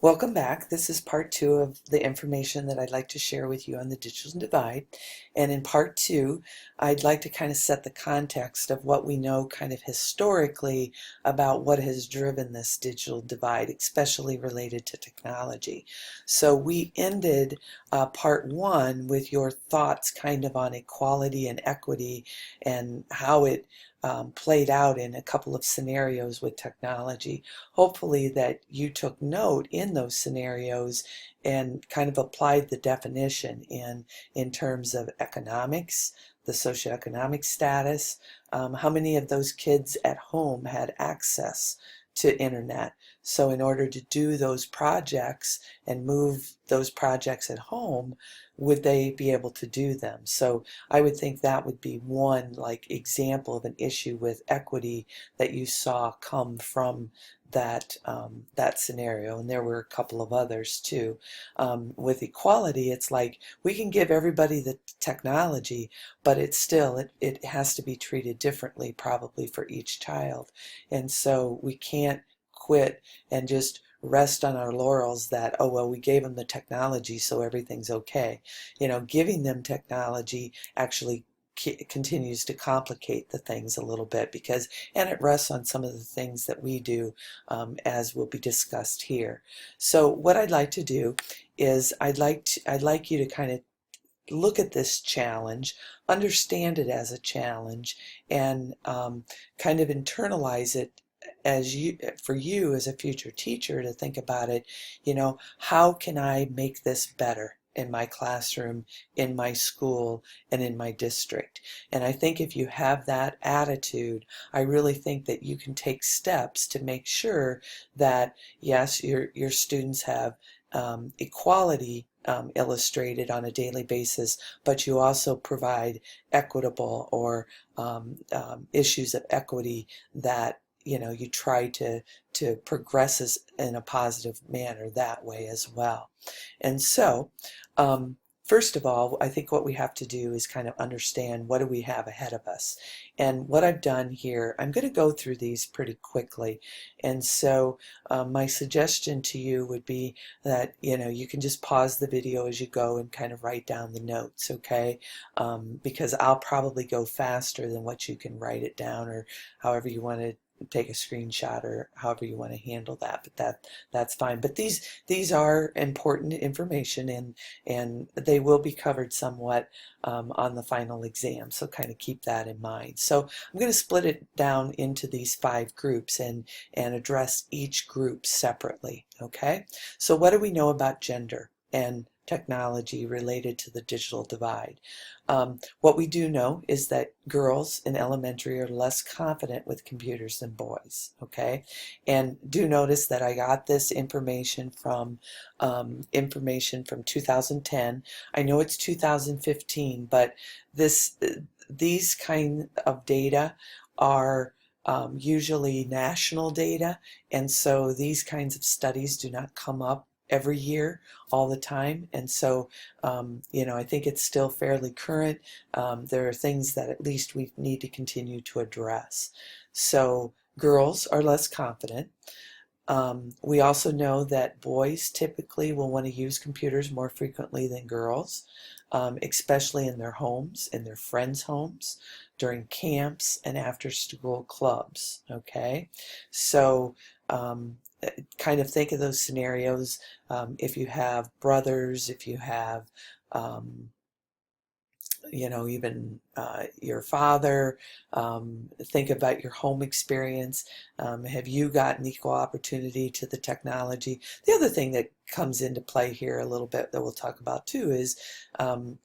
Welcome back. This is part two of the information that I'd like to share with you on the digital divide. And in part two, I'd like to kind of set the context of what we know kind of historically about what has driven this digital divide, especially related to technology. So we ended part one with your thoughts kind of on equality and equity and how it played out in a couple of scenarios with technology. Hopefully that you took note in those scenarios and kind of applied the definition in terms of economics, the socioeconomic status, how many of those kids at home had access to internet. So in order to do those projects and move those projects at home, would they be able to do them? So I would think that would be one like example of an issue with equity that you saw come from that scenario, and there were a couple of others too. With equality, it's like we can give everybody the technology, but it's still it has to be treated differently probably for each child, and so we can't quit and just rest on our laurels that, oh well, we gave them the technology so everything's okay. Giving them technology actually continues to complicate the things a little bit, because and it rests on some of the things that we do, as will be discussed here. So what I'd like to do is I'd like you to kind of look at this challenge, understand it as a challenge, and kind of internalize it as you, for you as a future teacher, to think about it, how can I make this better in my classroom, in my school, and in my district? And I think if you have that attitude, I really think that you can take steps to make sure that, yes, your students have equality illustrated on a daily basis, but you also provide equitable or issues of equity that you try to progress us in a positive manner that way as well. And so first of all, I think what we have to do is kind of understand what do we have ahead of us. And what I've done here, I'm going to go through these pretty quickly. And so my suggestion to you would be that you can just pause the video as you go and kind of write down the notes, okay? Because I'll probably go faster than what you can write it down, or however you want to take a screenshot, or however you want to handle that, but that's fine. But these are important information, and they will be covered somewhat on the final exam, so kind of keep that in mind. So I'm going to split it down into these 5 groups and address each group separately, okay? So what do we know about gender and technology related to the digital divide? What we do know is that girls in elementary are less confident with computers than boys, okay? And do notice that I got this information from 2010. I know it's 2015, but these kind of data are usually national data, and so these kinds of studies do not come up every year all the time, and so I think it's still fairly current. There are things that at least we need to continue to address. So girls are less confident. We also know that boys typically will want to use computers more frequently than girls, especially in their homes, in their friends' homes, during camps and after school clubs, okay? So kind of think of those scenarios. If you have brothers, if you have even your father, think about your home experience. Have you gotten equal opportunity to the technology? The other thing that comes into play here a little bit that we'll talk about too is,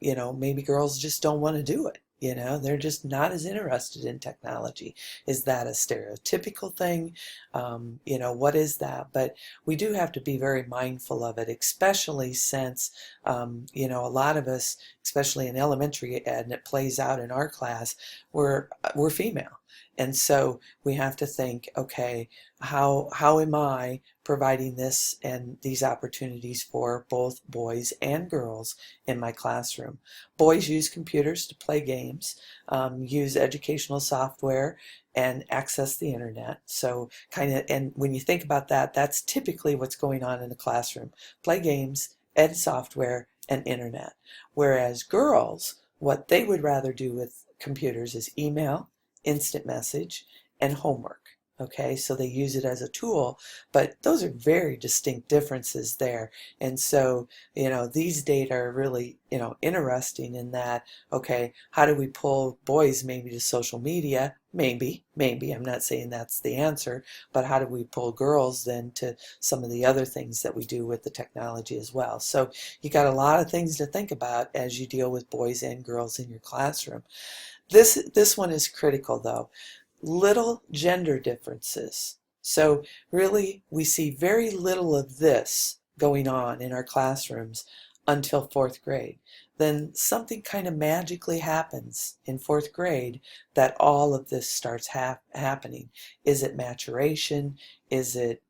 maybe girls just don't want to do it. They're just not as interested in technology. Is that a stereotypical thing? What is that? But we do have to be very mindful of it, especially since, a lot of us, especially in elementary ed, and it plays out in our class, we're female. And so we have to think, okay, how am I providing this and these opportunities for both boys and girls in my classroom. Boys use computers to play games, use educational software, and access the internet. So and when you think about that, that's typically what's going on in the classroom. Play games, ed software, and internet. Whereas girls, what they would rather do with computers is email, instant message, and homework. Okay, so they use it as a tool, but those are very distinct differences there. And so, these data are really, interesting in that, okay, how do we pull boys maybe to social media? Maybe, I'm not saying that's the answer, but how do we pull girls then to some of the other things that we do with the technology as well? So you got a lot of things to think about as you deal with boys and girls in your classroom. This one is critical though. Little gender differences. So really, we see very little of this going on in our classrooms until fourth grade. Then something kind of magically happens in fourth grade that all of this starts happening. Is it maturation? Is it,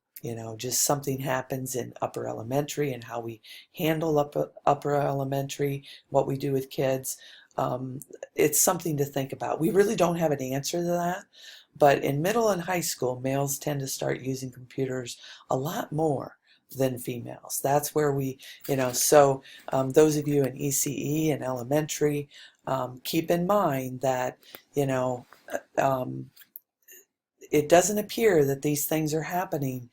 just something happens in upper elementary and how we handle upper elementary, what we do with kids? It's something to think about. We really don't have an answer to that, but in middle and high school, males tend to start using computers a lot more than females. That's where so those of you in ECE and elementary, keep in mind that, it doesn't appear that these things are happening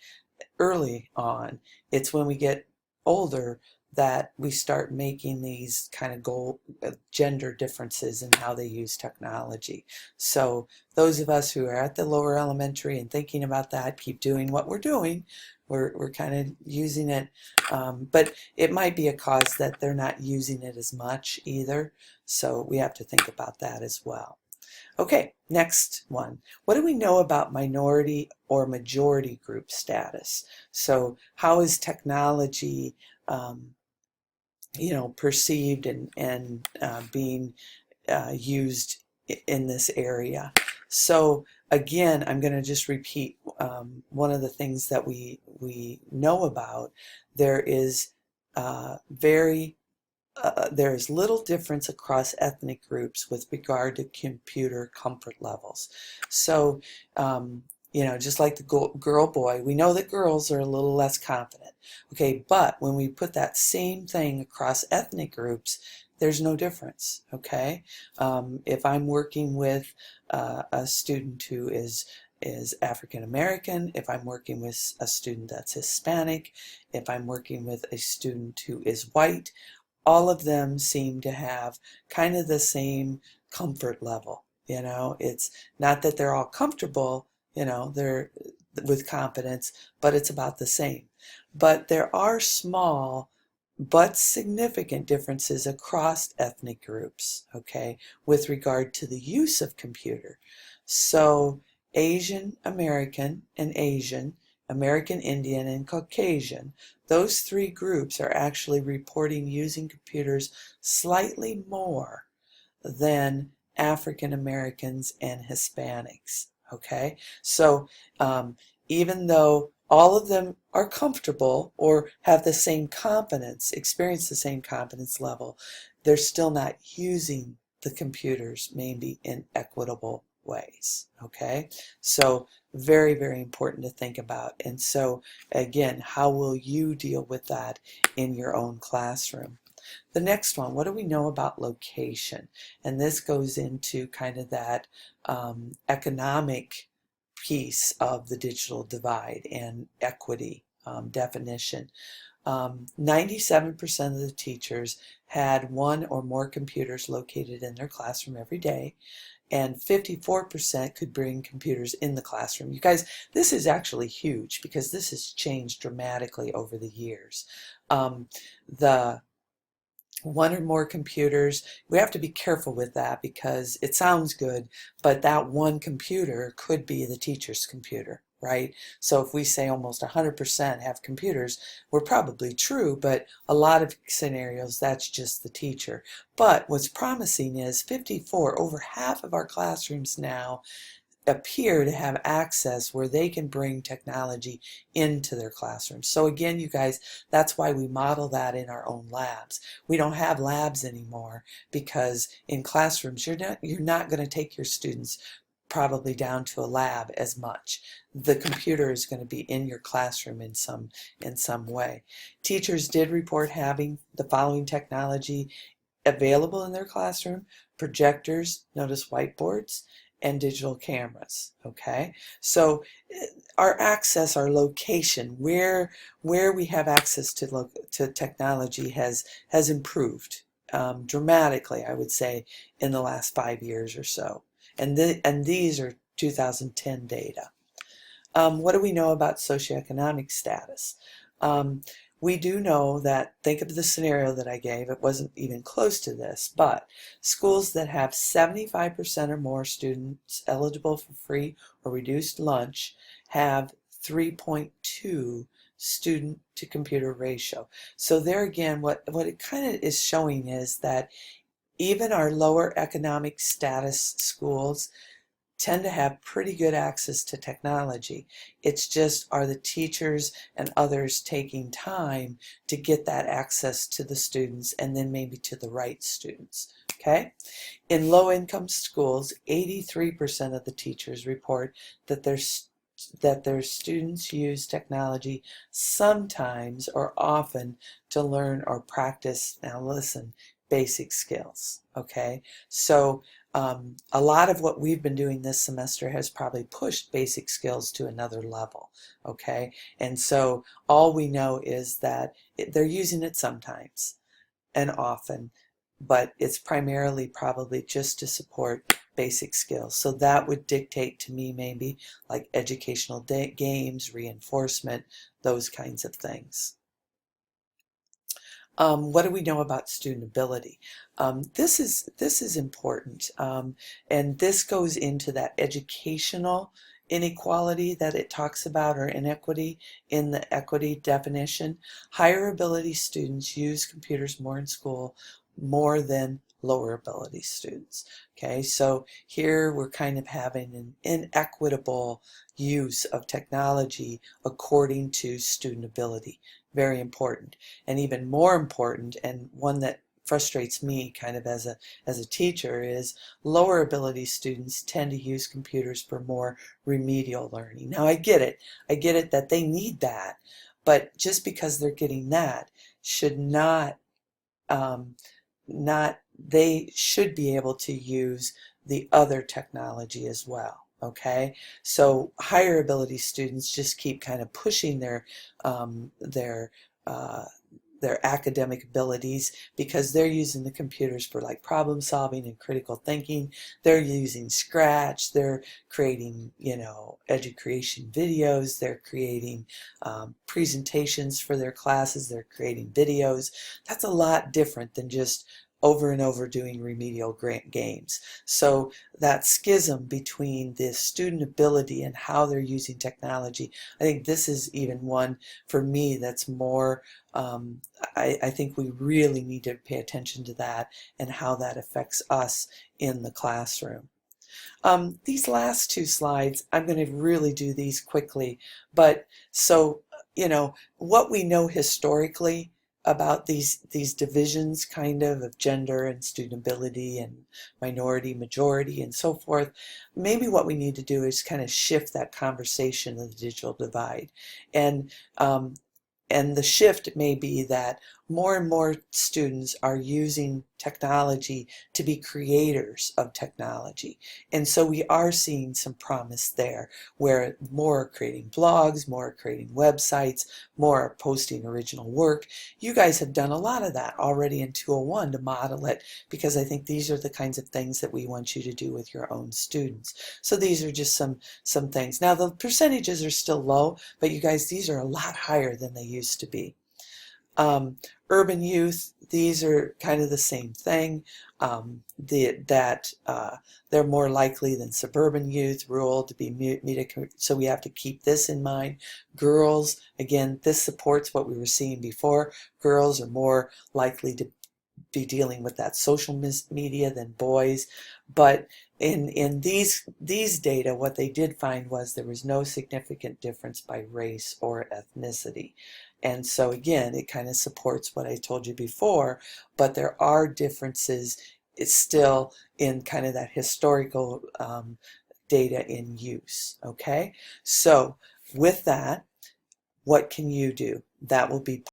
early on. It's when we get older that we start making these kind of gender differences in how they use technology. So those of us who are at the lower elementary and thinking about that, keep doing what we're doing. We're kind of using it, but it might be a cause that they're not using it as much either. So we have to think about that as well. Okay, next one. What do we know about minority or majority group status? So how is technology perceived and being used in this area? So again, I'm going to just repeat one of the things that we know about. There is there is little difference across ethnic groups with regard to computer comfort levels. So, just like the girl-boy, we know that girls are a little less confident. Okay, but when we put that same thing across ethnic groups, there's no difference. Okay, if I'm working with a student who is African American, if I'm working with a student that's Hispanic, if I'm working with a student who is white, all of them seem to have kind of the same comfort level. It's not that they're all comfortable, they're with confidence, but it's about the same. But there are small but significant differences across ethnic groups, okay, with regard to the use of computer. So Asian American and Asian, American Indian and Caucasian, those three groups are actually reporting using computers slightly more than African Americans and Hispanics. Okay, so even though all of them are comfortable or have the same confidence, experience the same confidence level, they're still not using the computers maybe in equitable ways. Okay, so very, very important to think about. And so again, how will you deal with that in your own classroom? The next one, what do we know about location? And this goes into kind of that economic piece of the digital divide and equity definition. 97% of the teachers had one or more computers located in their classroom every day, and 54% could bring computers in the classroom. You guys, this is actually huge because this has changed dramatically over the years. The one or more computers, we have to be careful with that because it sounds good, but that one computer could be the teacher's computer, right? So if we say almost 100% have computers, we're probably true, but a lot of scenarios, that's just the teacher. But what's promising is 54, over half of our classrooms now appear to have access where they can bring technology into their classrooms. So again, you guys, that's why we model that in our own labs. We don't have labs anymore because in classrooms you're not going to take your students probably down to a lab as much. The computer is going to be in your classroom in some way. Teachers did report having the following technology available in their classroom: projectors, notice whiteboards, and digital cameras. Okay, so our access, our location, where we have access to technology has improved dramatically, I would say, in the last 5 years or so. And these are 2010 data. What do we know about socioeconomic status? Um, we do know that, think of the scenario that I gave, it wasn't even close to this, but schools that have 75% or more students eligible for free or reduced lunch have 3.2 student to computer ratio. So there again, what it kind of is showing is that even our lower economic status schools tend to have pretty good access to technology. It's just, are the teachers and others taking time to get that access to the students and then maybe to the right students? Okay? In low-income schools, 83% of the teachers report that their students use technology sometimes or often to learn or practice, now listen, basic skills. Okay? So a lot of what we've been doing this semester has probably pushed basic skills to another level. Okay? And so all we know is that they're using it sometimes and often, but it's primarily probably just to support basic skills. So that would dictate to me maybe like educational games, reinforcement, those kinds of things. What do we know about student ability? This is important, and this goes into that educational inequality that it talks about, or inequity in the equity definition. Higher ability students use computers more in school, more than lower ability students. Okay, so here we're kind of having an inequitable use of technology according to student ability. Very important. And even more important, and one that frustrates me kind of as a teacher, is lower ability students tend to use computers for more remedial learning. Now I get it that they need that, but just because they're getting that should not they should be able to use the other technology as well. Okay, so higher ability students just keep kind of pushing um, their uh, their academic abilities because they're using the computers for like problem solving and critical thinking. They're using Scratch. They're creating, edu creation videos. They're creating presentations for their classes. They're creating videos. That's a lot different than just over and over doing remedial games. So that schism between the student ability and how they're using technology, I think this is even one for me that's more, I think we really need to pay attention to that and how that affects us in the classroom. These last two slides, I'm going to really do these quickly, but so, what we know historically about these divisions kind of gender and student ability and minority, majority, and so forth, maybe what we need to do is kind of shift that conversation of the digital divide. And the shift may be that more and more students are using technology to be creators of technology. And so we are seeing some promise there, where more are creating blogs, more are creating websites, more are posting original work. You guys have done a lot of that already in 201 to model it, because I think these are the kinds of things that we want you to do with your own students. So these are just some things. Now the percentages are still low, but you guys, these are a lot higher than they used to be. Urban youth, these are kind of the same thing, they're more likely than suburban youth, rural to be so we have to keep this in mind. Girls, again, this supports what we were seeing before. Girls are more likely to be dealing with that social media than boys. But in these data, what they did find was there was no significant difference by race or ethnicity. And so again, it kind of supports what I told you before, but there are differences. It's still in kind of that historical data in use. Okay, so with that, what can you do? That will be